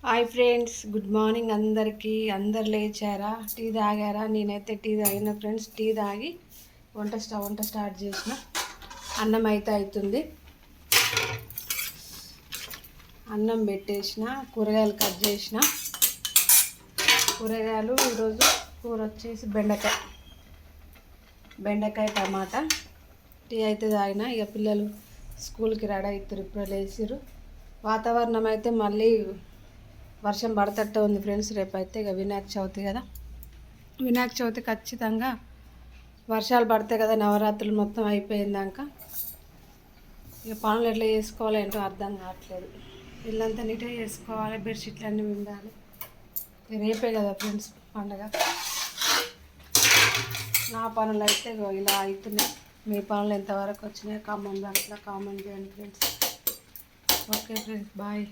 Hi friends, good morning అందరికీ. అందరు లేచారా? Tea తాగారా? నేనైతే టీ తాగిన ఫ్రెండ్స్. టీ తాగి వంట స్టార్ట్ చేసిన. అన్నం అయితే అవుతుంది. అన్నం పెట్టేసిన, కూరగాయలు కట్ చేసిన. కూరగాయలు ఈరోజు కూర వచ్చేసి బెండకాయ టమాటా. టీ అయితే తాగిన. ఇక పిల్లలు స్కూల్కి రెడీ అవుతారు, ఇప్పుడు లేచిర్రు. వాతావరణం అయితే మళ్ళీ వర్షం పడతట్టు ఉంది ఫ్రెండ్స్. రేపైతే ఇక వినాయక చవితి కదా, వినాయక చవితి ఖచ్చితంగా వర్షాలు పడతాయి కదా. నవరాత్రులు మొత్తం అయిపోయిందాక ఇక పనులు ఎట్లా చేసుకోవాలి ఏంటో అర్థం కావట్లేదు. ఇల్లంతా నీట్గా చేసుకోవాలి, బెడ్షీట్లు అన్నీ విండాలి. రేపే కదా ఫ్రెండ్స్ పండగ. నా పనులు అయితే ఇలా అవుతున్నాయి. మీ పనులు ఎంతవరకు వచ్చినాయి కామెంట్ బాక్స్లో కామెంట్ చేయండి ఫ్రెండ్స్. Okay friends, bye.